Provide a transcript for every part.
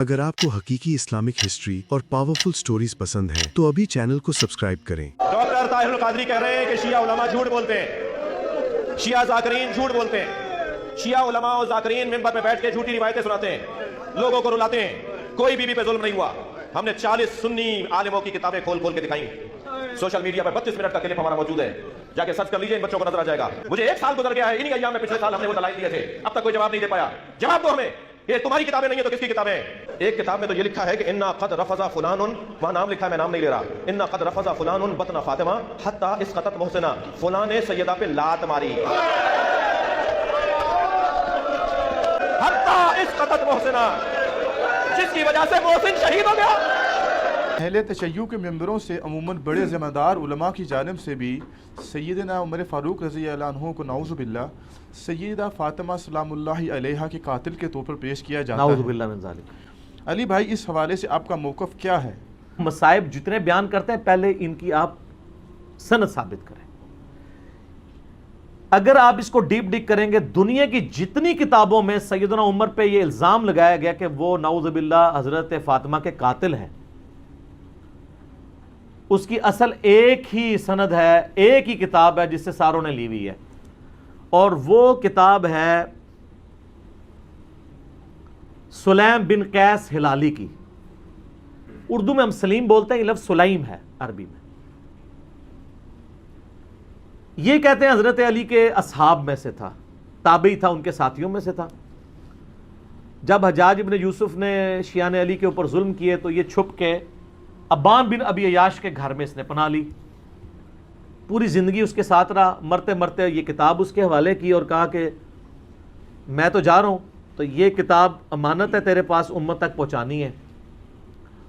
اگر آپ کو حقیقی اسلامک ہسٹری اور پاورفل سٹوریز پسند ہیں تو ابھی چینل کو سبسکرائب کریں۔ ڈاکٹر طاہر القادری کہہ رہے ہیں کہ شیعہ علماء جھوٹ بولتے ہیں، شیعہ ذاکرین جھوٹ بولتے ہیں، شیعہ علماء اور ذاکرین منبر پہ بیٹھ کے جھوٹی روایتیں سناتے ہیں، لوگوں کو رلاتے ہیں۔ کوئی بیوی پہ ظلم نہیں ہوا۔ ہم نے 40 سنی عالموں کی کتابیں کھول کھول کے دکھائیں۔ سوشل میڈیا پر 32 منٹ کا کلپ ہمارا موجود ہے، جا کے سرچ کر لیجئے، ان بچوں کو نظر آ جائے گا۔ مجھے 1 سال گزر گیا ہے، انہی ایام میں پچھلے سال ہم نے وہ دلائل دیے تھے، اب تک کوئی جواب نہیں دے پایا۔ جواب دو ہمیں، یہ تمہاری کتابیں نہیں ہیں تو کس کی کتابیں ہیں؟ ایک کتاب میں تو یہ لکھا ہے کہ انا قد رفض فلان، وہاں نام لکھا ہے، میں نام نہیں لے رہا، انا قد رفض فلان بطن فاطمہ حتی اسقطت محسنہ، فلاں نے سیدہ پہ لات ماری، حتی اسقطت محسنہ، جس کی وجہ سے محسن شہید ہو گیا۔ اہل تشیع کے ممبروں سے عموماً بڑے ذمہ دار علماء کی جانب سے بھی سیدنا عمر فاروق رضی اللہ عنہ کو نعوذ باللہ سیدہ فاطمہ سلام اللہ علیہا کے قاتل کے طور پر پیش کیا جاتا نعوذ ہے۔ باللہ من ذالک۔ علی بھائی، اس حوالے سے آپ کا موقف کیا ہے؟ مصائب جتنے بیان کرتے ہیں پہلے ان کی آپ سند ثابت کریں۔ اگر آپ اس کو ڈیپ ڈگ کریں گے، دنیا کی جتنی کتابوں میں سیدنا عمر پہ یہ الزام لگایا گیا کہ وہ نعوذ باللہ حضرت فاطمہ کے قاتل ہیں، اس کی اصل ایک ہی سند ہے، ایک ہی کتاب ہے جس سے ساروں نے لی ہوئی ہے، اور وہ کتاب ہے سلیم بن قیس ہلالی کی۔ اردو میں ہم سلیم بولتے ہیں، یہ لفظ سلیم ہے عربی میں۔ یہ کہتے ہیں حضرت علی کے اصحاب میں سے تھا، تابعی تھا، ان کے ساتھیوں میں سے تھا۔ جب حجاج ابن یوسف نے شیعان علی کے اوپر ظلم کیے تو یہ چھپ کے ابان بن ابی عیاش کے گھر میں اس نے پناہ لی، پوری زندگی اس کے ساتھ رہا۔ مرتے مرتے یہ کتاب اس کے حوالے کی اور کہا کہ میں تو جا رہا ہوں، تو یہ کتاب امانت ہے تیرے پاس، امت تک پہنچانی ہے۔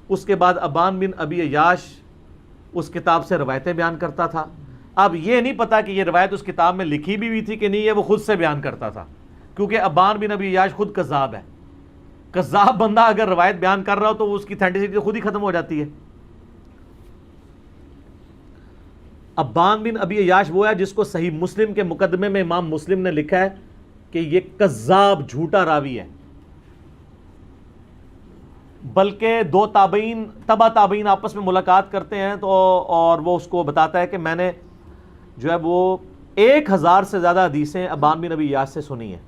اس کے بعد ابان بن ابی عیاش اس کتاب سے روایتیں بیان کرتا تھا۔ اب یہ نہیں پتا کہ یہ روایت اس کتاب میں لکھی بھی ہوئی تھی کہ نہیں، یہ وہ خود سے بیان کرتا تھا، کیونکہ ابان بن ابی عیاش خود کذاب ہے۔ کذاب بندہ اگر روایت بیان کر رہا ہو تو اس کی اتھینٹسٹی خود ہی ختم ہو جاتی ہے۔ ابان بن ابی عیاش وہ ہے جس کو صحیح مسلم کے مقدمے میں امام مسلم نے لکھا ہے کہ یہ کذاب، جھوٹا راوی ہے۔ بلکہ 2 تابعین، تبع تابعین آپس میں ملاقات کرتے ہیں تو اور وہ اس کو بتاتا ہے کہ میں نے جو ہے وہ 1000 سے زیادہ حدیثیں ابان بن ابی عیاش سے سنی ہیں،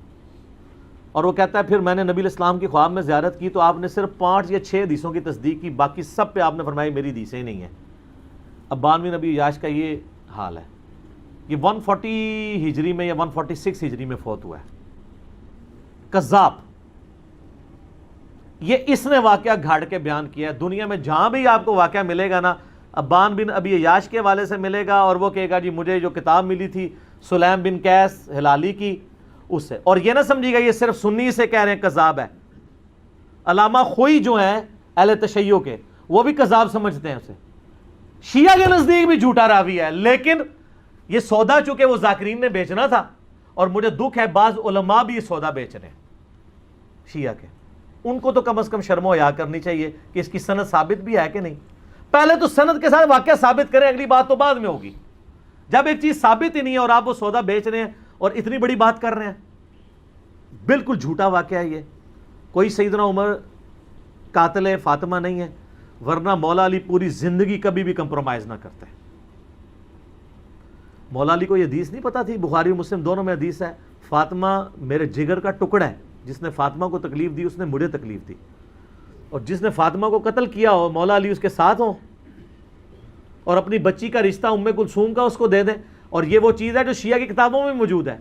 اور وہ کہتا ہے پھر میں نے نبی علیہ السلام کی خواب میں زیارت کی تو آپ نے صرف 5 یا 6 حدیثوں کی تصدیق کی، باقی سب پہ آپ نے فرمایا میری حدیثیں ہی نہیں ہیں۔ ابان بن ابی عیاش کا یہ حال ہے۔ یہ 140 ہجری میں یا 146 ہجری میں فوت ہوا ہے۔ کذاب۔ یہ اس نے واقعہ گھاڑ کے بیان کیا ہے۔ دنیا میں جہاں بھی آپ کو واقعہ ملے گا نا، ابان بن ابی عیاش کے حوالے سے ملے گا، اور وہ کہے گا جی مجھے جو کتاب ملی تھی سلیم بن قیس ہلالی کی، اس سے۔ اور یہ نہ سمجھیے گا یہ صرف سنی سے کہہ رہے ہیں کذاب ہے۔ علامہ خوئی جو ہیں اہل تشیع کے، وہ بھی کذاب سمجھتے ہیں اسے۔ شیعہ کے نزدیک بھی جھوٹا راوی ہے، لیکن یہ سودا چونکہ وہ ذاکرین نے بیچنا تھا، اور مجھے دکھ ہے بعض علماء بھی یہ سودا بیچ رہے ہیں شیعہ کے۔ ان کو تو کم از کم شرم و حیا کرنی چاہیے کہ اس کی سند ثابت بھی ہے کہ نہیں۔ پہلے تو سند کے ساتھ واقعہ ثابت کریں، اگلی بات تو بعد میں ہوگی۔ جب ایک چیز ثابت ہی نہیں ہے اور آپ وہ سودا بیچ رہے ہیں اور اتنی بڑی بات کر رہے ہیں، بالکل جھوٹا واقعہ ہے یہ۔ کوئی سیدنا عمر قاتل فاطمہ نہیں ہے، ورنہ مولا علی پوری زندگی کبھی بھی کمپرومائز نہ کرتے۔ مولا علی کو یہ حدیث نہیں پتا تھی، بخاری و مسلم دونوں میں حدیث ہے، فاطمہ میرے جگر کا ٹکڑا ہے، جس نے فاطمہ کو تکلیف دی اس نے مجھے تکلیف دی، اور جس نے فاطمہ کو قتل کیا ہو مولا علی اس کے ساتھ ہوں، اور اپنی بچی کا رشتہ ام کلثوم کا اس کو دے دیں۔ اور یہ وہ چیز ہے جو شیعہ کی کتابوں میں موجود ہے۔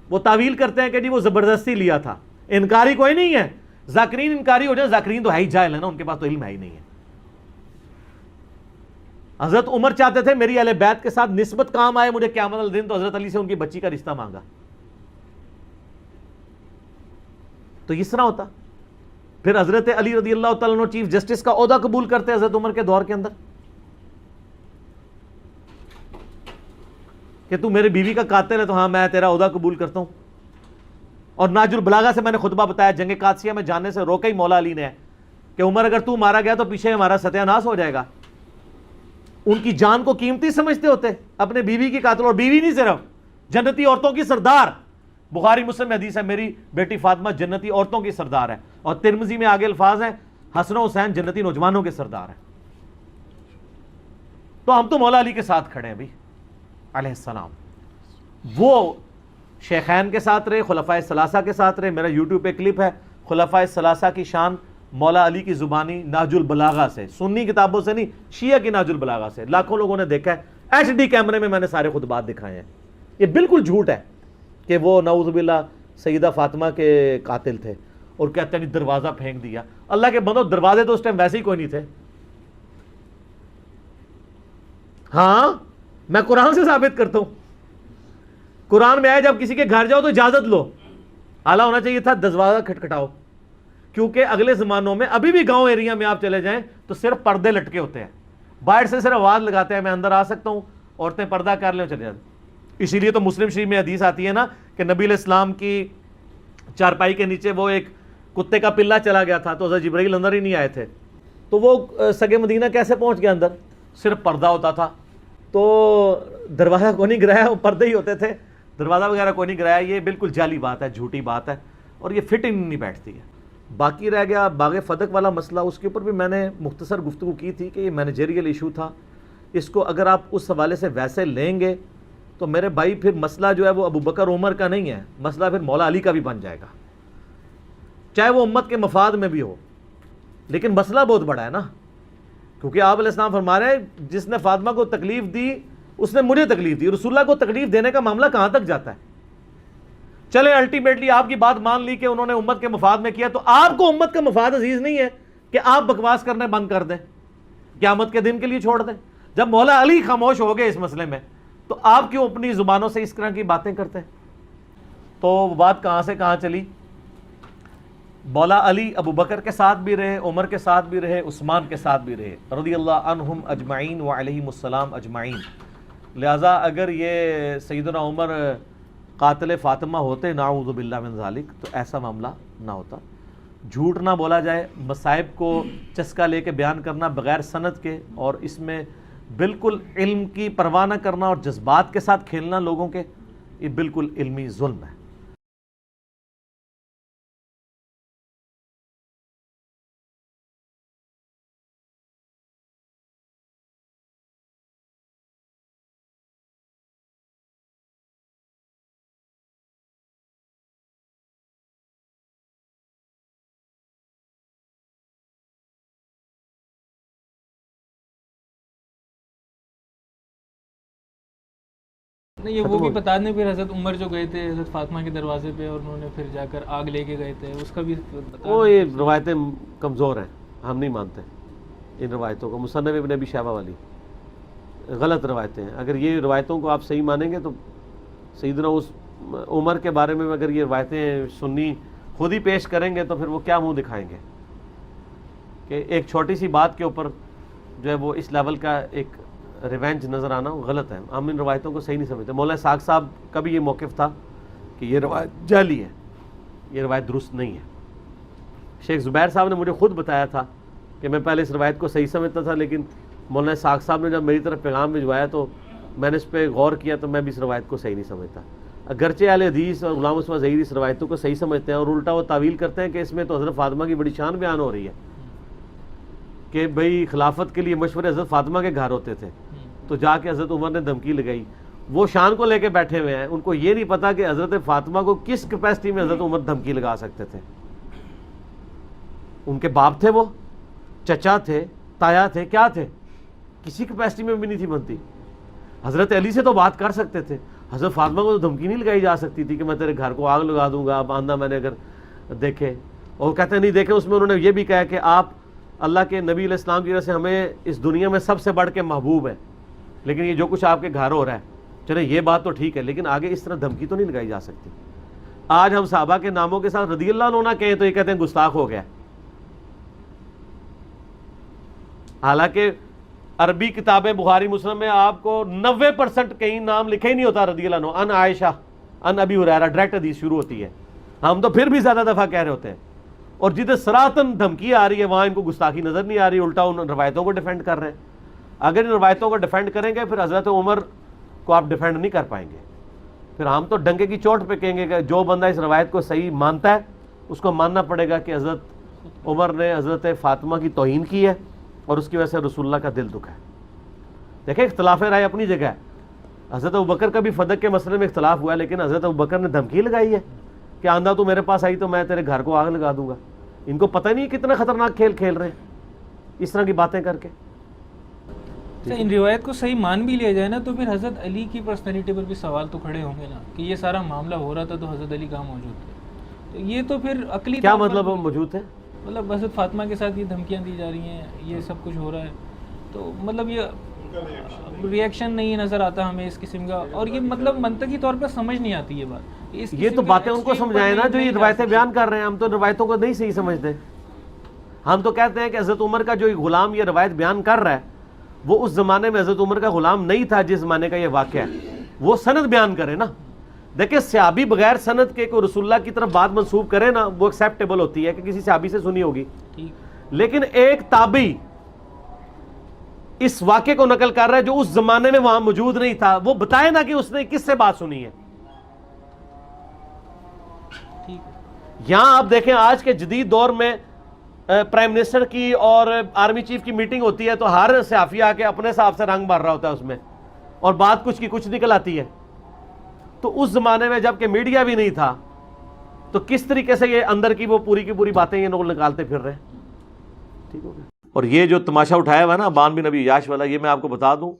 وہ تعویل کرتے ہیں کہ جی وہ زبردستی لیا تھا، انکاری کوئی نہیں ہے۔ ذاکرین انکاری ہو جائے، ذاکرین تو ہے ہی جاہل ہے نا، ان کے پاس تو علم ہے ہی نہیں ہے۔ حضرت عمر چاہتے تھے میری اہل بیت کے ساتھ نسبت کام آئے مجھے قیامت الدین، تو حضرت علی سے ان کی بچی کا رشتہ مانگا۔ تو اس طرح ہوتا۔ پھر حضرت علی رضی اللہ تعالیٰ عنہ چیف جسٹس کا عہدہ قبول کرتے حضرت عمر کے دور کے اندر کہ تو میرے بیوی کا قاتل ہے تو ہاں میں تیرا عہدہ قبول کرتا ہوں۔ اور ناج البلاغہ سے میں نے خطبہ بتایا، جنگ قادسیہ میں جانے سے روکا ہی مولا علی نے کہ عمر اگر تو مارا گیا تو پیچھے ہمارا ستیہ ناس ہو جائے گا۔ ان کی جان کو قیمتی سمجھتے ہوتے، اپنے بیوی کی قاتل، اور بیوی نہیں صرف، جنتی عورتوں کی سردار، بخاری مسلم میں حدیث ہے میری بیٹی فاطمہ جنتی عورتوں کی سردار ہے، اور ترمذی میں آگے الفاظ ہیں حسن و حسین جنتی نوجوانوں کے سردار ہیں۔ تو ہم تو مولا علی کے ساتھ کھڑے ہیں بھائی علیہ السلام، وہ شیخین کے ساتھ رہے، خلفائے ثلاثہ کے ساتھ رہے۔ میرا یوٹیوب پہ کلپ ہے خلفائے ثلاثہ کی شان مولا علی کی زبانی نہج البلاغہ سے، سنی کتابوں سے نہیں، شیعہ کی نہج البلاغہ سے، لاکھوں لوگوں نے دیکھا ہے، ایچ ڈی کیمرے میں نے سارے خطبات دکھائے ہیں۔ یہ بالکل جھوٹ ہے کہ وہ نعوذ باللہ سیدہ فاطمہ کے قاتل تھے، اور کہتے ہیں دروازہ پھینک دیا۔ اللہ کے بندو، دروازے تو اس ٹائم ویسے ہی کوئی نہیں تھے۔ ہاں میں قرآن سے ثابت کرتا ہوں، قرآن میں آیا جب کسی کے گھر جاؤ تو اجازت لو، اعلیٰ ہونا چاہیے تھا دروازہ کھٹکھٹاؤ، کیونکہ اگلے زمانوں میں ابھی بھی گاؤں ایریا میں آپ چلے جائیں تو صرف پردے لٹکے ہوتے ہیں، باہر سے صرف آواز لگاتے ہیں میں اندر آ سکتا ہوں، عورتیں پردہ کر لیں چلے جاتے۔ اسی لیے تو مسلم شریف میں حدیث آتی ہے نا کہ نبی علیہ السلام کی چارپائی کے نیچے وہ ایک کتے کا پلہ چلا گیا تھا تو حضرت جبرائیل اندر ہی نہیں آئے تھے، تو وہ سگے مدینہ کیسے پہنچ گیا اندر؟ صرف پردہ ہوتا تھا، تو دروازہ کو نہیں گرایا، وہ پردے ہی ہوتے تھے، دروازہ وغیرہ کو نہیں گرایا۔ یہ بالکل جعلی بات ہے، جھوٹی بات ہے، اور یہ فٹنگ نہیں بیٹھتی ہے۔ باقی رہ گیا باغ فدق والا مسئلہ، اس کے اوپر بھی میں نے مختصر گفتگو کی تھی کہ یہ مینیجریل ایشو تھا، اس کو اگر آپ اس حوالے سے ویسے لیں گے تو میرے بھائی پھر مسئلہ جو ہے وہ ابو بکر عمر کا نہیں ہے، مسئلہ پھر مولا علی کا بھی بن جائے گا، چاہے وہ امت کے مفاد میں بھی ہو، لیکن مسئلہ بہت بڑا ہے نا، کیونکہ آپ علیہ السلام فرما رہے ہیں جس نے فاطمہ کو تکلیف دی اس نے مجھے تکلیف دی۔ رسول اللہ کو تکلیف دینے کا معاملہ کہاں تک جاتا ہے؟ چلے الٹیمیٹلی آپ کی بات مان لی کہ انہوں نے امت کے مفاد میں کیا، تو آپ کو امت کا مفاد عزیز نہیں ہے کہ آپ بکواس کرنے بند کر دیں، قیامت کے دن کے لیے چھوڑ دیں؟ جب مولا علی خاموش ہو گئے اس مسئلے میں تو آپ کیوں اپنی زبانوں سے اس طرح کی باتیں کرتے ہیں؟ تو وہ بات کہاں سے کہاں چلی؟ مولا علی ابو بکر کے ساتھ بھی رہے، عمر کے ساتھ بھی رہے، عثمان کے ساتھ بھی رہے، رضی اللہ عنہم اجمعین وعلیہم السلام اجمعین۔ لہٰذا اگر یہ سیدنا عمر قاتل فاطمہ ہوتے نعوذ باللہ من ذالک تو ایسا معاملہ نہ ہوتا۔ جھوٹ نہ بولا جائے، مصائب کو چسکا لے کے بیان کرنا بغیر سند کے، اور اس میں بالکل علم کی پرواہ نہ کرنا اور جذبات کے ساتھ کھیلنا لوگوں کے، یہ بالکل علمی ظلم ہے۔ نہیں یہ وہ بھی بتا دیں پھر حضرت عمر جو گئے تھے حضرت فاطمہ کے دروازے پہ اور انہوں نے پھر جا کر آگ لے کے گئے تھے، اس کا بھی بتا وہ یہ روایتیں کمزور ہیں، ہم نہیں مانتے ان روایتوں کو، مصنف ابن ابی شیبہ والی غلط روایتیں ہیں۔ اگر یہ روایتوں کو آپ صحیح مانیں گے تو سیدنا اس عمر کے بارے میں اگر یہ روایتیں سنی خود ہی پیش کریں گے تو پھر وہ کیا منہ دکھائیں گے کہ ایک چھوٹی سی بات کے اوپر جو ہے وہ اس لیول کا ایک ریونج نظر آنا غلط ہے۔ ہم ان روایتوں کو صحیح نہیں سمجھتے۔ مولانا اسحاق صاحب کا بھی یہ موقف تھا کہ یہ روایت جعلی ہے، یہ روایت درست نہیں ہے۔ شیخ زبیر صاحب نے مجھے خود بتایا تھا کہ میں پہلے اس روایت کو صحیح سمجھتا تھا، لیکن مولانا اسحاق صاحب نے جب میری طرف پیغام بھجوایا تو میں نے اس پہ غور کیا تو میں بھی اس روایت کو صحیح نہیں سمجھتا۔ اگرچہ اہل حدیث اور غلام عثمان ظہیر اس روایتوں کو صحیح سمجھتے ہیں، اور الٹا وہ تعویل کرتے ہیں کہ اس میں تو حضرت فاطمہ کی بڑی شان بیان ہو رہی ہے کہ بھئی خلافت کے لیے مشورے حضرت فاطمہ کے گھر ہوتے تھے، تو جا کے حضرت عمر نے دھمکی لگائی۔ وہ شان کو لے کے بیٹھے ہوئے ہیں، ان کو یہ نہیں پتا کہ حضرت فاطمہ کو کس کیپیسٹی میں حضرت عمر دھمکی لگا سکتے تھے۔ ان کے باپ تھے، وہ چچا تھے، تایا تھے، کیا تھے، کسی کیپیسٹی میں بھی نہیں تھی بنتی۔ حضرت علی سے تو بات کر سکتے تھے، حضرت فاطمہ کو تو دھمکی نہیں لگائی جا سکتی تھی کہ میں تیرے گھر کو آگ لگا دوں گا باندھا میں نے اگر دیکھے۔ اور کہتے نہیں دیکھے، اس میں انہوں نے یہ بھی کہا کہ آپ اللہ کے نبی علیہ السلام کی وجہ سے ہمیں اس دنیا میں سب سے بڑھ کے محبوب ہے، لیکن یہ جو کچھ آپ کے گھر ہو رہا ہے، چلے یہ بات تو ٹھیک ہے، لیکن آگے اس طرح دھمکی تو نہیں لگائی جا سکتی۔ آج ہم صحابہ کے ناموں کے ساتھ رضی اللہ عنہ نہ کہیں تو یہ کہتے ہیں گستاخ ہو گیا، حالانکہ عربی کتابیں بخاری مسلم میں آپ کو 90% کہیں نام لکھے ہی نہیں ہوتا رضی اللہ عنہ، ان عائشہ ان ابی ہریرہ ڈائریکٹ حدیث شروع ہوتی ہے۔ ہم تو پھر بھی زیادہ دفعہ کہہ رہے ہوتے ہیں، اور جدھر سراطن دھمکی آ رہی ہے وہاں ان کو گستاخی نظر نہیں آ رہی، الٹا ان روایتوں کو ڈیفینڈ کر رہے ہیں۔ اگر ان روایتوں کو ڈیفینڈ کریں گے پھر حضرت عمر کو آپ ڈیفینڈ نہیں کر پائیں گے، پھر ہم تو ڈنگے کی چوٹ پہ کہیں گے کہ جو بندہ اس روایت کو صحیح مانتا ہے اس کو ماننا پڑے گا کہ حضرت عمر نے حضرت فاطمہ کی توہین کی ہے اور اس کی وجہ سے رسول اللہ کا دل دکھا ہے. دیکھیں اختلاف رائے اپنی جگہ ہے. حضرت ابوبکر کا بھی فدق کے مسئلے میں اختلاف ہوا ہے, لیکن حضرت ابوبکر نے دھمکی لگائی ہے کہ آندھا تو میرے پاس آئی تو میں تیرے گھر کو آگ لگا دوں گا. ان کو پتہ نہیں کتنا خطرناک کھیل کھیل رہے ہیں اس طرح کی باتیں کر کے. ان روایت کو صحیح مان بھی لیا جائے نا تو پھر حضرت علی کی پرسنالٹی پر بھی سوال تو کھڑے ہوں گے نا کہ یہ سارا معاملہ ہو رہا تھا تو حضرت علی کہاں موجود تھے. تو یہ تو پھر عقلی کیا مطلب وہ موجود ہے؟ مطلب حضرت فاطمہ کے ساتھ یہ دھمکیاں دی جا رہی ہیں, یہ سب کچھ ہو رہا ہے, تو مطلب یہ ریئیکشن نہیں نظر آتا ہمیں اس قسم کا. اور یہ مطلب منطقی طور پر سمجھ نہیں آتی یہ بات. یہ تو باتیں ان کو سمجھائیں نا جو یہ روایتیں بیان کر رہے ہیں. ہم تو روایتوں کو نہیں صحیح سمجھتے. ہم تو کہتے ہیں کہ حضرت عمر کا جو غلام یہ روایت بیان کر رہا ہے وہ اس زمانے میں حضرت عمر کا غلام نہیں تھا جس زمانے کا یہ واقعہ ہے. وہ سند بیان کرے نا. دیکھیں صحابی بغیر سند کے کوئی رسول اللہ کی طرف بات منسوب کرے نا وہ ایکسیپٹیبل ہوتی ہے کہ کسی صحابی سے سنی ہوگی. لیکن ایک تابعی اس واقعے کو نقل کر رہا ہے جو اس زمانے میں وہاں موجود نہیں تھا, وہ بتائے نا کہ اس نے کس سے بات سنی ہے. یہاں آپ دیکھیں آج کے جدید دور میں پرائم منسٹر کی اور آرمی چیف کی میٹنگ ہوتی ہے تو ہر صحافی آ کے اپنے حساب سے رنگ مار رہا ہوتا ہے اس میں, اور بات کچھ کی کچھ نکل آتی ہے. تو اس زمانے میں جب کہ میڈیا بھی نہیں تھا تو کس طریقے سے یہ اندر کی وہ پوری باتیں یہ لوگ نکالتے پھر رہے. ٹھیک ہو گیا. اور یہ جو تماشا اٹھایا ہوا ہے نا ابان بن ابی عیاش والا, یہ میں آپ کو بتا دوں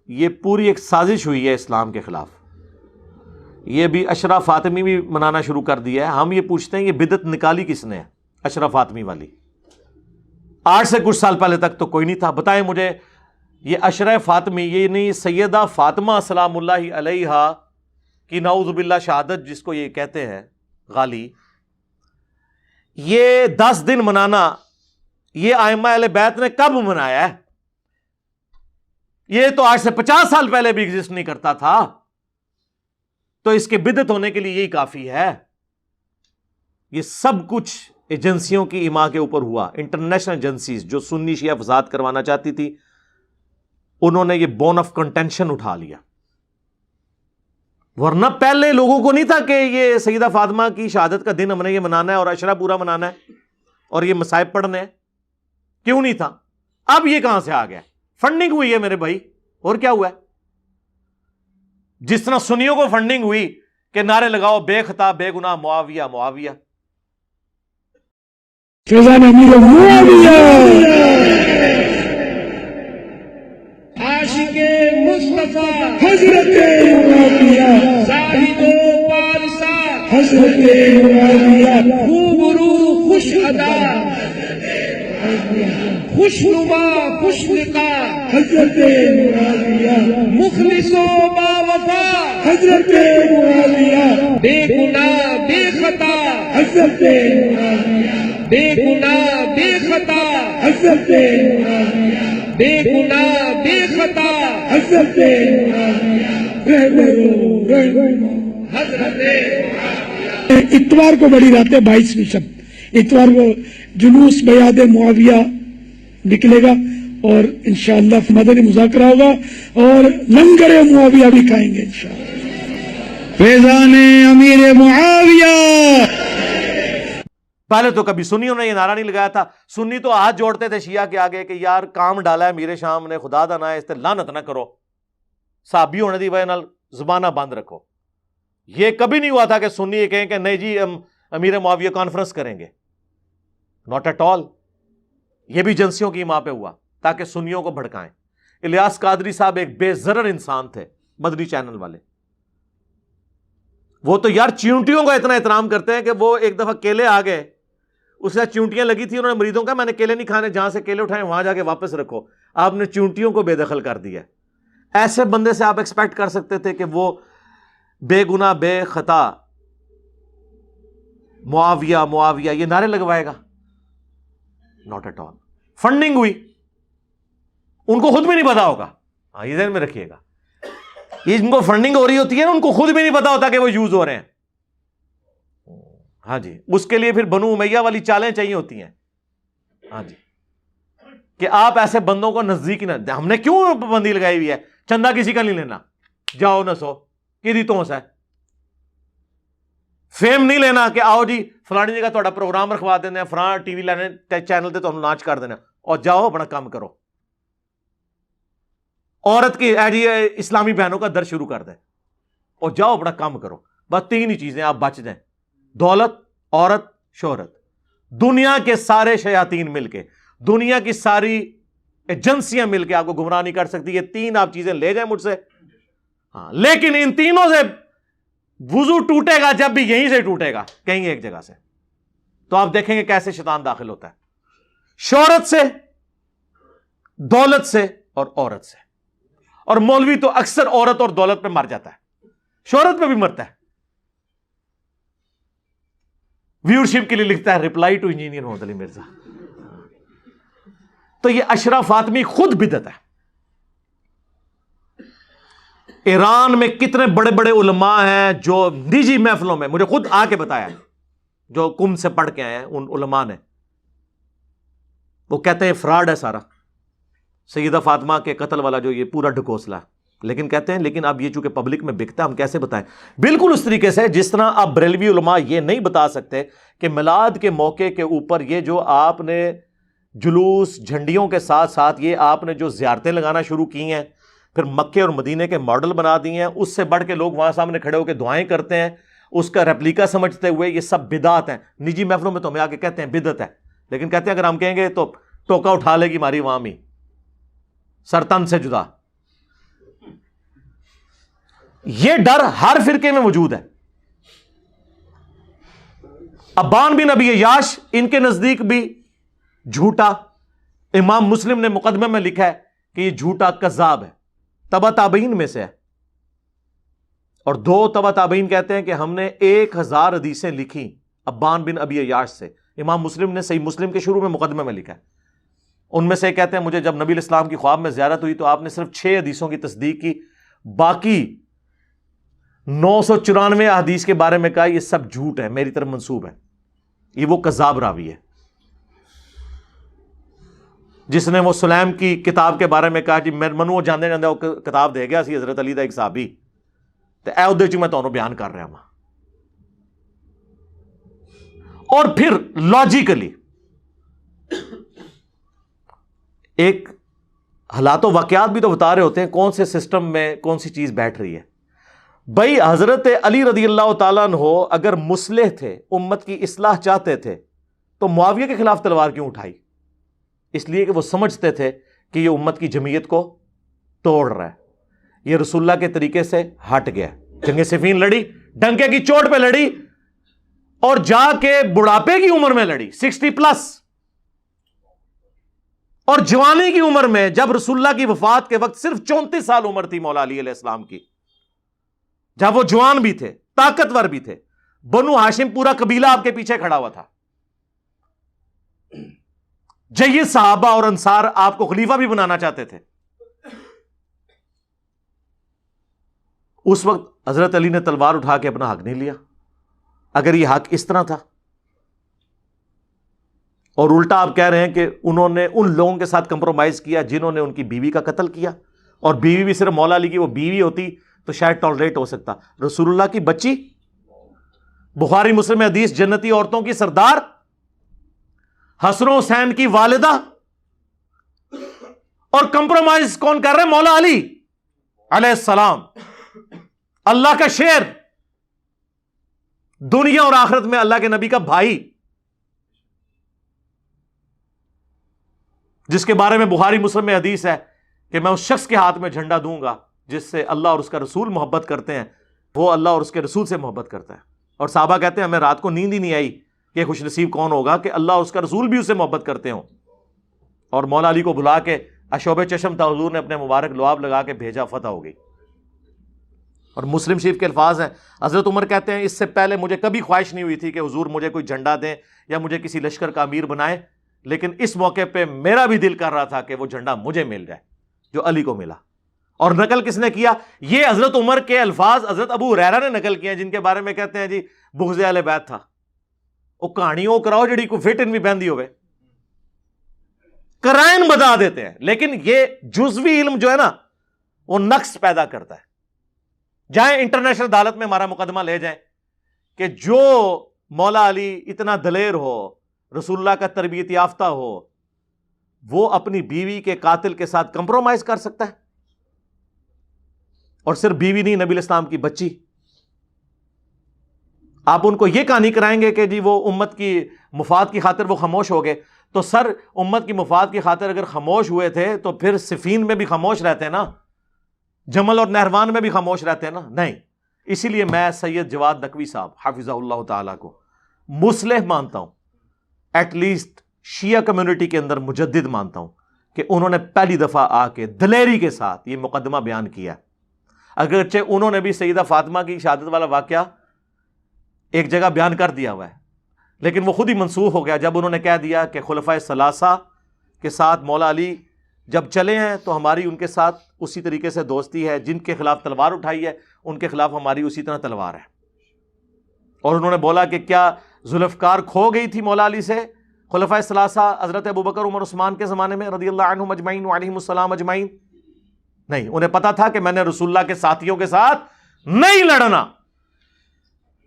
یہ پوری ایک سازش ہوئی ہے اسلام کے خلاف. یہ بھی اشرا فاطمی بھی منانا شروع کر دیا ہے. ہم یہ پوچھتے ہیں یہ بدعت نکالی کس نے ہے اشرا فاطمی والی؟ آج سے کچھ سال پہلے تک تو کوئی نہیں تھا. بتائیں مجھے یہ اشرا فاطمی, یہ نہیں سیدہ فاطمہ سلام اللہ علیہا کی نعوذ باللہ شہادت جس کو یہ کہتے ہیں غالی, یہ 10 دن منانا یہ ائمہ اہل بیت نے کب منایا ہے؟ یہ تو آج سے 50 سال پہلے بھی ایگزسٹ نہیں کرتا تھا. تو اس کے بدعت ہونے کے لیے یہی کافی ہے. یہ سب کچھ ایجنسیوں کی ایما کے اوپر ہوا. انٹرنیشنل ایجنسیز جو سنی شیعہ فساد کروانا چاہتی تھی انہوں نے یہ بون آف کنٹینشن اٹھا لیا. ورنہ پہلے لوگوں کو نہیں تھا کہ یہ سیدہ فاطمہ کی شہادت کا دن ہم نے یہ منانا ہے اور عشرہ پورا منانا ہے اور یہ مصائب پڑھنے ہیں. کیوں نہیں تھا؟ اب یہ کہاں سے آ گیا؟ فنڈنگ ہوئی ہے میرے بھائی. اور کیا ہوا ہے؟ جس طرح سنیوں کو فنڈنگ ہوئی کہ نعرے لگاؤ بے خطا بے گناہ معاویہ معاویہ. فیضان امیر معاویہ عاشق مصطفیٰ حضرت معاویہ زاہد و پارسا حضرت معاویہ خوبرو خوش ادا خوش نما خوش لقا حضرت معاویہ مخلص و باوفا حضرت معاویہ بے گناہ بے خطا حضرت معاویہ بے گناہ بے خطا حضرت معاویہ بے گناہ بے خطا حضرت حضرت. اتوار کو بڑی رات ہے 22ویں شب, اتوار کو جلوس بیعت معاویہ نکلے گا اور انشاءاللہ مدنی مذاکرہ ہوگا اور لنگر معاویہ بھی کھائیں گے انشاءاللہ. فیضان امیر معاویہ. پہلے تو کبھی سنیوں نے یہ نعرہ نہیں لگایا تھا. سنی تو ہاتھ جوڑتے تھے شیعہ کے آگے کہ یار کام ڈالا ہے میرے شام نے, خدا دا نہ اس تے لعنت نہ کرو, صحابی ہونے دی وجہ نال زبانہ بند رکھو. یہ کبھی نہیں ہوا تھا کہ سنی یہ کہیں کہ نہیں جی ہم امیر معاویہ کانفرنس کریں گے. Not at all. یہ بھی ایجنسیوں کی ماں پہ ہوا تاکہ سنیوں کو بھڑکائیں. الیاس قادری صاحب ایک بے ضرر انسان تھے, مدنی چینل والے. وہ تو یار چیونٹیوں کا اتنا احترام کرتے ہیں کہ وہ ایک دفعہ کیلے آ گئے, اس سے چونٹیاں لگی تھی, انہوں نے مریدوں کا میں نے کیلے نہیں کھانے, جہاں سے کیلے اٹھائیں وہاں جا کے واپس رکھو. آپ نے چونٹیوں کو بے دخل کر دیا. ایسے بندے سے آپ ایکسپیکٹ کر سکتے تھے کہ وہ بے گناہ بے خطا معاویہ معاویہ یہ نعرے لگوائے گا؟ Not at all. فنڈنگ ہوئی, ان کو خود بھی نہیں پتا ہوگا. ہاں یہ ذہن میں رکھیے گا, یہ جن کو فنڈنگ ہو رہی ہوتی ہے نا ان کو خود بھی نہیں پتا ہوتا کہ وہ یوز ہو رہے ہیں. ہاں جی, اس کے لیے پھر بنو امیہ والی چالیں چاہیے ہوتی ہیں. ہاں جی, کہ آپ ایسے بندوں کو نزدیک نہ. ہم نے کیوں پابندی لگائی ہوئی ہے؟ چندہ کسی کا نہیں لینا, جاؤ نہ سو, کہ تو ہے فیم نہیں لینا کہ آؤ جی فلانی جگہ تھوڑا پروگرام رکھوا دینا فلاں ٹی وی لینے چینل تے تمہیں ناچ کر دینا اور جاؤ اپنا کام کرو. عورت کی جی اسلامی بہنوں کا درد شروع کر دیں اور جاؤ اپنا کام کرو. بس 3 ہی چیزیں آپ بچ جائیں, دولت, عورت, شہرت. دنیا کے سارے شیاطین مل کے, دنیا کی ساری ایجنسیاں مل کے آپ کو گمراہ نہیں کر سکتی. یہ 3 آپ چیزیں لے جائیں مجھ سے, ہاں, لیکن ان تینوں سے وضو ٹوٹے گا جب بھی یہیں سے ٹوٹے گا, کہیں ایک جگہ سے. تو آپ دیکھیں گے کیسے شیطان داخل ہوتا ہے, شہرت سے, دولت سے اور عورت سے. اور مولوی تو اکثر عورت اور دولت پہ مر جاتا ہے, شہرت پہ بھی مرتا ہے. ویورشپ کے لیے لکھتا ہے ریپلائی ٹو انجینئر محمد علی مرزا. تو یہ اشرف فاطمی خود بدعت ہے. ایران میں کتنے بڑے بڑے علماء ہیں جو نجی محفلوں میں, مجھے خود آ کے بتایا, جو کم سے پڑھ کے آئے ہیں ان علماء نے, وہ کہتے ہیں فراڈ ہے سارا, سیدہ فاطمہ کے قتل والا جو یہ پورا ڈھکوسلا ہے. لیکن کہتے ہیں لیکن اب یہ چونکہ پبلک میں بکتا ہے ہم کیسے بتائیں. بالکل اس طریقے سے جس طرح آپ بریلوی علماء یہ نہیں بتا سکتے کہ میلاد کے موقع کے اوپر یہ جو آپ نے جلوس جھنڈیوں کے ساتھ ساتھ یہ آپ نے جو زیارتیں لگانا شروع کی ہیں, پھر مکے اور مدینے کے ماڈل بنا دیے ہیں, اس سے بڑھ کے لوگ وہاں سامنے کھڑے ہو کے دعائیں کرتے ہیں اس کا ریپلیکا سمجھتے ہوئے, یہ سب بدعت ہیں. نجی محفلوں میں تو ہمیں آ کے کہتے ہیں بدعت ہے, لیکن کہتے ہیں اگر ہم کہیں گے تو ٹوکا اٹھا لے گی ہماری عوام ہی, سرطن سے جدا. یہ ڈر ہر فرقے میں موجود ہے. ابان بن ابی عیاش ان کے نزدیک بھی جھوٹا, امام مسلم نے مقدمے میں لکھا ہے کہ یہ جھوٹا کذاب ہے, تبع تابعین میں سے ہے. اور 2 تبع تابعین کہتے ہیں کہ ہم نے 1000 حدیثیں لکھی ابان بن ابی عیاش سے. امام مسلم نے صحیح مسلم کے شروع میں مقدمے میں لکھا ہے. ان میں سے کہتے ہیں مجھے جب نبی الاسلام کی خواب میں زیارت ہوئی تو آپ نے صرف 6 حدیثوں کی تصدیق کی, باقی 994 حدیث کے بارے میں کہا یہ سب جھوٹ ہے, میری طرف منسوب ہے. یہ وہ کذاب راوی ہے جس نے وہ سلیم کی کتاب کے بارے میں کہا جی منو جانے جانے وہ کتاب دے گیا سی حضرت علی دا ایک صحابی, تو اے ادھر میں تمہیں بیان کر رہا ہوں. اور پھر لاجیکلی ایک حالات و واقعات بھی تو بتا رہے ہوتے ہیں کون سے سسٹم میں کون سی چیز بیٹھ رہی ہے. بھائی حضرت علی رضی اللہ تعالیٰ عنہ اگر مصلح تھے, امت کی اصلاح چاہتے تھے, تو معاویہ کے خلاف تلوار کیوں اٹھائی؟ اس لیے کہ وہ سمجھتے تھے کہ یہ امت کی جمعیت کو توڑ رہا ہے, یہ رسول اللہ کے طریقے سے ہٹ گیا. جنگ صفین لڑی, ڈنکے کی چوٹ پہ لڑی, اور جا کے بڑھاپے کی عمر میں لڑی 60+, اور جوانی کی عمر میں جب رسول اللہ کی وفات کے وقت صرف 34 سال عمر تھی مولا علی علیہ السلام کی, جب وہ جوان بھی تھے, طاقتور بھی تھے, بنو ہاشم پورا قبیلہ آپ کے پیچھے کھڑا ہوا تھا, جید صحابہ اور انصار آپ کو خلیفہ بھی بنانا چاہتے تھے. اس وقت حضرت علی نے تلوار اٹھا کے اپنا حق نہیں لیا. اگر یہ حق اس طرح تھا, اور الٹا آپ کہہ رہے ہیں کہ انہوں نے ان لوگوں کے ساتھ کمپرومائز کیا جنہوں نے ان کی بیوی کا قتل کیا, اور بیوی بھی صرف مولا علی کی وہ بیوی ہوتی تو شاید ٹالریٹ ہو سکتا. رسول اللہ کی بچی, بخاری مسلم حدیث, جنتی عورتوں کی سردار, حسن و حسین کی والدہ, اور کمپرومائز کون کر رہے ہیں؟ مولا علی علیہ السلام, اللہ کا شیر, دنیا اور آخرت میں اللہ کے نبی کا بھائی, جس کے بارے میں بخاری مسلم میں حدیث ہے کہ میں اس شخص کے ہاتھ میں جھنڈا دوں گا جس سے اللہ اور اس کا رسول محبت کرتے ہیں, وہ اللہ اور اس کے رسول سے محبت کرتا ہے. اور صحابہ کہتے ہیں ہمیں رات کو نیند ہی نہیں آئی کہ خوش نصیب کون ہوگا کہ اللہ اور اس کا رسول بھی اس سے محبت کرتے ہوں. اور مولا علی کو بلا کے اشوب چشم تھا, حضور نے اپنے مبارک لعاب لگا کے بھیجا, فتح ہو گئی. اور مسلم شریف کے الفاظ ہیں, حضرت عمر کہتے ہیں اس سے پہلے مجھے کبھی خواہش نہیں ہوئی تھی کہ حضور مجھے کوئی جھنڈا دیں یا مجھے کسی لشکر کا امیر بنائے, لیکن اس موقع پہ میرا بھی دل کر رہا تھا کہ وہ جھنڈا مجھے مل جائے جو علی کو ملا. اور نقل کس نے کیا؟ یہ حضرت عمر کے الفاظ حضرت ابو ہریرہ نے نقل کیے ہیں, جن کے بارے میں کہتے ہیں جی بغض اہل بیت تھا. وہ کہانیوں کراؤ جڑی کو فٹ ان بھی بہندی ہوئے, کرائن بتا دیتے ہیں, لیکن یہ جزوی علم جو ہے نا وہ نقص پیدا کرتا ہے. جائیں انٹرنیشنل عدالت میں ہمارا مقدمہ لے جائیں کہ جو مولا علی اتنا دلیر ہو، رسول اللہ کا تربیت یافتہ ہو، وہ اپنی بیوی کے قاتل کے ساتھ کمپرومائز کر سکتا ہے؟ اور صرف بیوی نہیں، نبی الاسلام کی بچی. آپ ان کو یہ کہانی کرائیں گے کہ جی وہ امت کی مفاد کی خاطر وہ خاموش ہو گئے، تو سر امت کی مفاد کی خاطر اگر خاموش ہوئے تھے تو پھر صفین میں بھی خاموش رہتے ہیں نا، جمل اور نہروان میں بھی خاموش رہتے ہیں نا. نہیں، اسی لیے میں سید جواد نقوی صاحب حافظہ اللہ تعالیٰ کو مصلح مانتا ہوں، ایٹ لیسٹ شیعہ کمیونٹی کے اندر مجدد مانتا ہوں کہ انہوں نے پہلی دفعہ آ کے دلیری کے ساتھ یہ مقدمہ بیان کیا. اگرچہ انہوں نے بھی سیدہ فاطمہ کی شہادت والا واقعہ ایک جگہ بیان کر دیا ہوا ہے، لیکن وہ خود ہی منسوخ ہو گیا جب انہوں نے کہہ دیا کہ خلفائے ثلاثہ کے ساتھ مولا علی جب چلے ہیں تو ہماری ان کے ساتھ اسی طریقے سے دوستی ہے، جن کے خلاف تلوار اٹھائی ہے ان کے خلاف ہماری اسی طرح تلوار ہے. اور انہوں نے بولا کہ کیا ذوالفقار کھو گئی تھی مولا علی سے خلفائے ثلاثہ حضرت ابوبکر عمر عثمان کے زمانے میں رضی اللہ عنہم اجمعین وعلیہم السلام اجمعین؟ نہیں، انہیں پتا تھا کہ میں نے رسول اللہ کے ساتھیوں کے ساتھ نہیں لڑنا.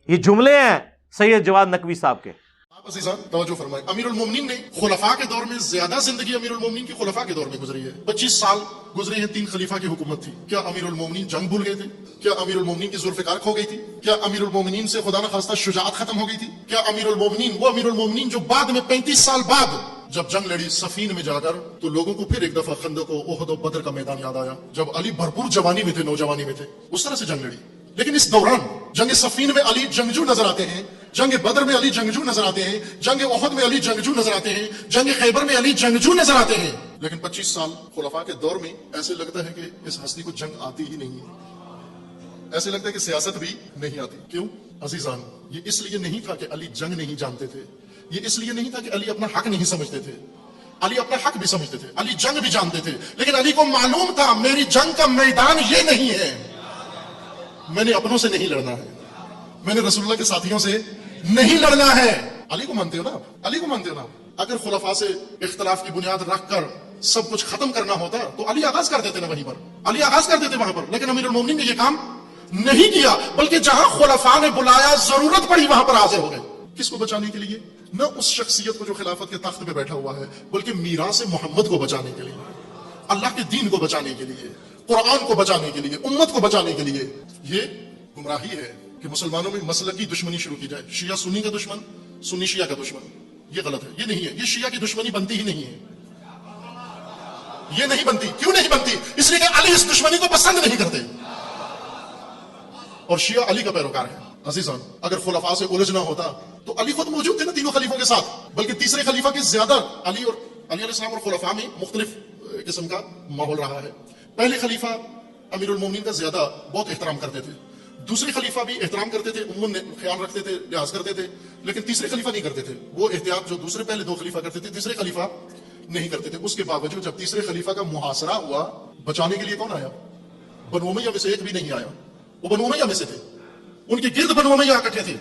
یہ جملے ہیں سید جواد نقوی صاحب کے. آپ عزیزان توجہ فرمائیں، امیر المومنین نے خلفاء کے دور میں زیادہ زندگی امیر المومنین کی خلفاء کے دور میں گزری ہے. 25 سال گزرے ہیں، 3 خلیفہ کی حکومت تھی. کیا امیر المومنین جنگ بھول گئے تھے؟ کیا امیر المومنین کی ذوالفقار کھو گئی تھی؟ کیا امیر المومنین سے خدا نخواستہ شجاعت ختم ہو گئی تھی؟ کیا امیر المومنین، وہ امیر المومنین جو بعد میں 35 سال بعد جب جنگ لڑی صفین میں جا کر، تو لوگوں کو پھر ایک دفعہ خندق و احد و بدر کا میدان یاد آیا جب علی بھرپور جوانی میں تھے، نوجوانی میں تھے، اس طرح سے جنگ لڑی. لیکن اس دوران جنگ صفین میں علی جنگجو نظر آتے ہیں، جنگ بدر میں علی جنگجو نظر آتے ہیں، جنگ احد میں علی جنگجو نظر آتے ہیں، جنگ خیبر میں علی جنگجو نظر آتے ہیں. لیکن 25 سال خلفاء کے دور میں ایسے لگتا ہے کہ اس ہستی کو جنگ آتی ہی نہیں ہے، ایسے لگتا ہے کہ سیاست بھی نہیں آتی. کیوں عزیزان؟ یہ اس لیے نہیں تھا کہ علی جنگ نہیں جانتے تھے، یہ اس لیے نہیں تھا کہ علی اپنا حق نہیں سمجھتے تھے. علی اپنا حق بھی سمجھتے تھے، علی جنگ بھی جانتے تھے، لیکن علی کو معلوم تھا میری جنگ کا میدان یہ نہیں ہے، میں نے اپنوں سے نہیں لڑنا ہے، میں نے رسول اللہ کے ساتھیوں سے نہیں لڑنا ہے. علی کو مانتے ہو نا؟ علی کو مانتے ہو نا؟ اگر خلفاء سے اختلاف کی بنیاد رکھ کر سب کچھ ختم کرنا ہوتا تو علی آغاز کر دیتے نا وہیں پر، علی آغاز کر دیتے وہاں پر. لیکن امیر المومنین نے یہ کام نہیں کیا، بلکہ جہاں خلفاء نے بلایا، ضرورت پڑی، وہاں پر حاضر ہو گئے. کس کو بچانے کے لیے؟ نہ اس شخصیت کو جو خلافت کے تخت پہ بیٹھا ہوا ہے، بلکہ میراث محمد کو بچانے کے لیے، اللہ کے دین کو بچانے کے لیے، قرآن کو بچانے کے لیے، امت کو بچانے کے لیے. یہ گمراہی ہے کہ مسلمانوں میں مسلکی دشمنی شروع کی جائے، شیعہ سنی کا دشمن، سنی شیعہ کا دشمن. یہ غلط ہے، یہ نہیں ہے، یہ شیعہ کی دشمنی بنتی ہی نہیں ہے، یہ نہیں بنتی. کیوں نہیں بنتی؟ اس لیے کہ علی اس دشمنی کو پسند نہیں کرتے، اور شیعہ علی کا پیروکار ہے. عزیزان، اگر خلفاء سے الجھنا ہوتا تو علی خود موجود تھے نا تینوں خلیفوں کے ساتھ، بلکہ تیسرے خلیفہ کے زیادہ علی علیہ السلام اور خلفاء میں مختلف قسم کا ماحول رہا ہے. پہلے خلیفہ امیر المومنین کا زیادہ بہت احترام کرتے تھے، دوسرے خلیفہ بھی احترام کرتے تھے، عموماً خیال رکھتے تھے، لحاظ کرتے تھے، لیکن تیسرے خلیفہ نہیں کرتے تھے. وہ احتیاط جو دوسرے پہلے 2 خلیفہ کرتے تھے، تیسرے خلیفہ نہیں کرتے تھے. اس کے باوجود جب تیسرے خلیفہ کا محاصرہ ہوا، بچانے کے لیے کون آیا؟ بنو امیہ میں سے ایک بھی نہیں آیا. وہ بنو امیہ میں سے تھے، ان کے گرد بنو امیہ اکٹھے تھے،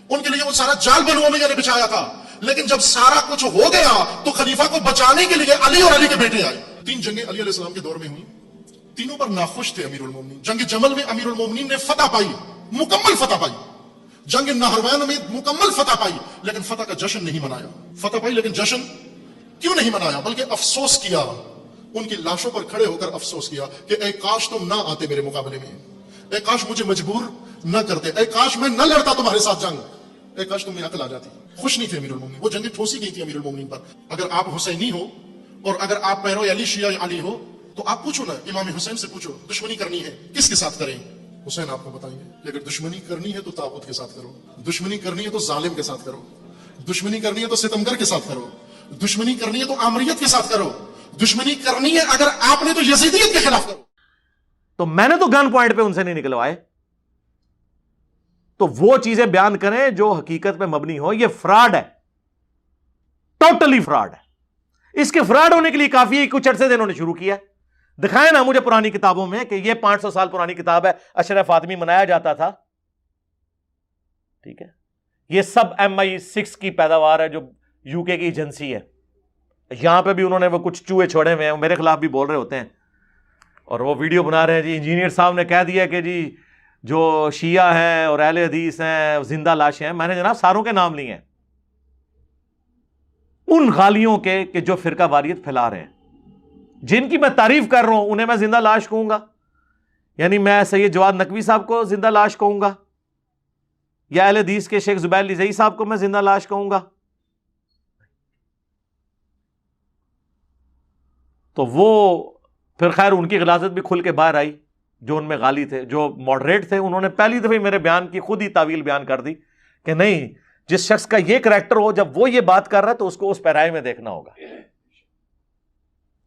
ان کے لیے وہ سارا جال بنو امیہ نے بچھایا تھا. لیکن جب سارا کچھ ہو گیا تو خلیفہ کو بچانے کے لیے علی اور علی کے بیٹے آئے. 3 جنگیں علی علیہ السلام کے دور میں ہوئی، تینوں پر ناخوش تھے امیر المومنین. جنگ جمل میں امیر المومنین نے فتح پائی، مکمل فتح پائی. جنگ نہروان میں مکمل فتح پائی، لیکن فتح کا جشن نہیں منایا. فتح پائی لیکن جشن کیوں نہیں منایا؟ بلکہ افسوس کیا، ان کی لاشوں پر کھڑے ہو کر افسوس کیا کہ اے کاش تم نہ آتے میرے مقابلے میں، اے کاش مجھے مجبور نہ کرتے، اے کاش میں نہ لڑتا تمہارے ساتھ جنگ، اے کاش تمہیں عقل آ جاتی. خوش نہیں تھے امیر المومنین، وہ جنگیں ٹھوسی گئی تھی امیر المومنین پر. اگر آپ حسینی ہو اور اگر آپ پیرو علی شیعہ علی ہو تو آپ پوچھو نا، امام حسین سے پوچھو دشمنی کرنی ہے کس کے ساتھ کریں؟ حسین آپ کو بتائیں گے کہ اگر دشمنی کرنی ہے تو طاغوت کے ساتھ کرو، دشمنی کرنی ہے تو ظالم کے ساتھ کرو، دشمنی کرنی ہے تو ستمگر کے ساتھ کرو، دشمنی کرنی ہے تو آمریت کے ساتھ کرو، دشمنی کرنی ہے اگر آپ نے تو یزیدیت کے خلاف کرو. تو میں نے تو گن پوائنٹ پہ ان سے نہیں نکلوائے. تو وہ چیزیں بیان کریں جو حقیقت پہ مبنی ہو. یہ فراڈ ہے، ٹوٹلی فراڈ ہے. اس کے فراڈ ہونے کے لیے کافی ہے کچھ عرصے سے انہوں نے شروع کیا. دکھائیں نا مجھے پرانی کتابوں میں کہ یہ 500 سال پرانی کتاب ہے، عشرہ فاطمی منایا جاتا تھا. ٹھیک ہے، یہ سب MI6 کی پیداوار ہے جو UK کی ایجنسی ہے. یہاں پہ بھی انہوں نے وہ کچھ چوہے چھوڑے ہوئے ہیں، میرے خلاف بھی بول رہے ہوتے ہیں اور وہ ویڈیو بنا رہے ہیں. جی انجینئر صاحب نے کہہ دیا کہ جی جو شیعہ ہیں اور اہل حدیث ہیں زندہ لاشیں ہیں، میں نے جناب ساروں کے نام لیے ہیں، ان غالیوں کے کہ جو فرقہ واریت پھیلا رہے ہیں، جن کی میں تعریف کر رہا ہوں انہیں میں زندہ لاش کہوں گا؟ یعنی میں سید جواد نقوی صاحب کو زندہ لاش کہوں گا، یا اہل حدیث کے شیخ زبیر لزئی صاحب کو میں زندہ لاش کہوں گا؟ تو وہ پھر خیر ان کی غلاظت بھی کھل کے باہر آئی، جو ان میں غالی تھے، جو ماڈریٹ تھے، انہوں نے پہلی دفعہ میرے بیان کی خود ہی تعویل بیان کر دی کہ نہیں، جس شخص کا یہ کریکٹر ہو، جب وہ یہ بات کر رہا ہے تو اس کو اس پیرائے میں دیکھنا ہوگا.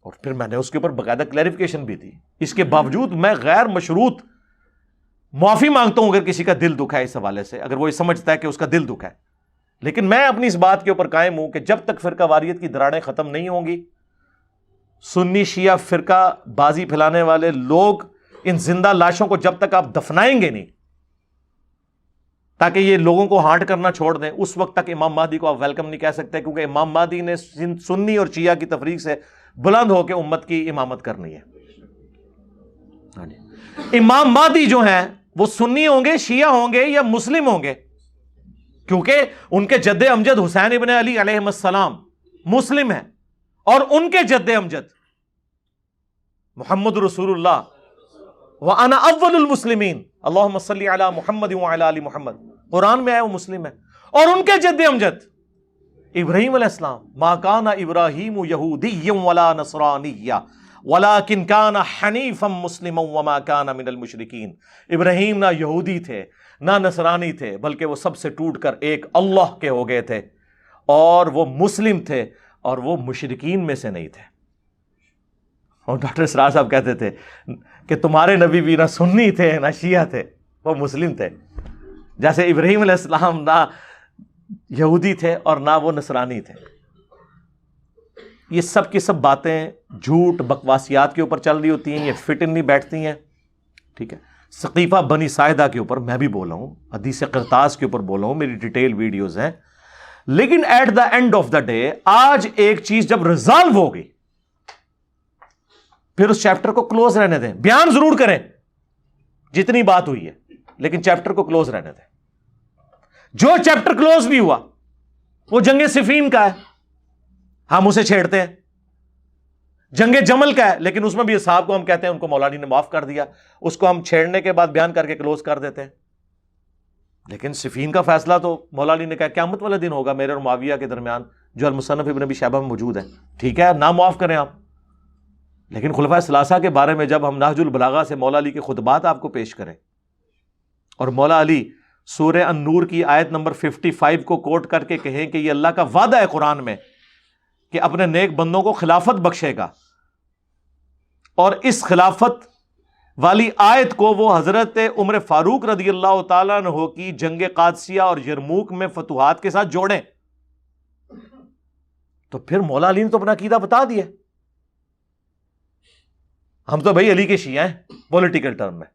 اور پھر میں نے اس کے اوپر باقاعدہ کلیریفیکیشن بھی دی. اس کے باوجود میں غیر مشروط معافی مانگتا ہوں اگر کسی کا دل دکھا ہے اس حوالے سے، اگر وہ یہ سمجھتا ہے کہ اس کا دل دکھا ہے. لیکن میں اپنی اس بات کے اوپر قائم ہوں کہ جب تک فرقہ واریت کی دراڑیں ختم نہیں ہوں گی، سنی شیعہ فرقہ بازی پھیلانے والے لوگ ان زندہ لاشوں کو جب تک آپ دفنائیں گے نہیں، تاکہ یہ لوگوں کو ہانٹ کرنا چھوڑ دیں، اس وقت تک امام مہدی کو آپ ویلکم نہیں کہہ سکتے، کیونکہ امام مہدی نے سنی اور شیعہ کی تفریق سے بلند ہو کے امت کی امامت کرنی ہے. امام مہدی جو ہیں وہ سنی ہوں گے، شیعہ ہوں گے یا مسلم ہوں گے، کیونکہ ان کے جد امجد حسین ابن علی علیہ السلام مسلم ہیں، اور ان کے جد امجد محمد رسول اللہ وَأَنَا أَوَّلُ الْمُسْلِمِينَ اللہم صلی علی محمد وعلی آل محمد، قرآن میں ہے وہ مسلم ہے. اور ان کے جد امجد ابراہیم علیہ السلام، ما کان ابراہیم یہودیا ولا نصرانیا ولکن کان حنیفا مسلما وما کان من المشرکین. ابراہیم نہ یہودی تھے نہ نصرانی تھے، بلکہ وہ سب سے ٹوٹ کر ایک اللہ کے ہو گئے تھے، اور وہ مسلم تھے اور وہ مشرکین میں سے نہیں تھے. اور ڈاکٹر اسرار صاحب کہتے تھے کہ تمہارے نبی بھی نہ سنی تھے نہ شیعہ تھے، وہ مسلم تھے. جیسے ابراہیم علیہ السلام نہ یہودی تھے اور نہ وہ نصرانی تھے. یہ سب کی سب باتیں جھوٹ بکواسیات کے اوپر چل رہی ہوتی ہیں، یہ فٹ ان نہیں بیٹھتی ہیں. ٹھیک ہے، سقیفہ بنی ساعدہ کے اوپر میں بھی بولا ہوں، حدیث قرطاس کے اوپر بولا ہوں، میری ڈیٹیل ویڈیوز ہیں. لیکن at the end of the day آج ایک چیز جب ریزالو ہو گئی، پھر اس چیپٹر کو کلوز رہنے دیں. بیان ضرور کریں جتنی بات ہوئی ہے، لیکن چیپٹر کو کلوز رہنے دیں. جو چیپٹر کلوز نہیں ہوا وہ جنگ صفین کا ہے، ہم اسے چھیڑتے ہیں. جنگ جمل کا ہے، لیکن اس میں بھی اصحاب کو ہم کہتے ہیں ان کو مولا علی نے معاف کر دیا، اس کو ہم چھیڑنے کے بعد بیان کر کے کلوز کر دیتے ہیں. لیکن صفین کا فیصلہ تو مولا علی نے کہا قیامت والا دن ہوگا میرے اور معاویہ کے درمیان، جو المصنف ابن ابی شیبہ میں موجود ہے. ٹھیک ہے، نہ معاف کریں آپ، لیکن خلفائے ثلاثہ کے بارے میں جب ہم نہج البلاغہ سے مولا علی کے خطبات آپ کو پیش کریں، اور مولا علی سورہ النور کی آیت نمبر 55 کو کوٹ کر کے کہیں کہ یہ اللہ کا وعدہ ہے قرآن میں کہ اپنے نیک بندوں کو خلافت بخشے گا، اور اس خلافت والی آیت کو وہ حضرت عمر فاروق رضی اللہ تعالیٰ عنہ کی جنگ قادسیہ اور یرموک میں فتوحات کے ساتھ جوڑیں، تو پھر مولا علی نے تو اپنا عقیدہ بتا دیا. ہم تو بھائی علی کے شیعہ ہیں پولیٹیکل ٹرم میں.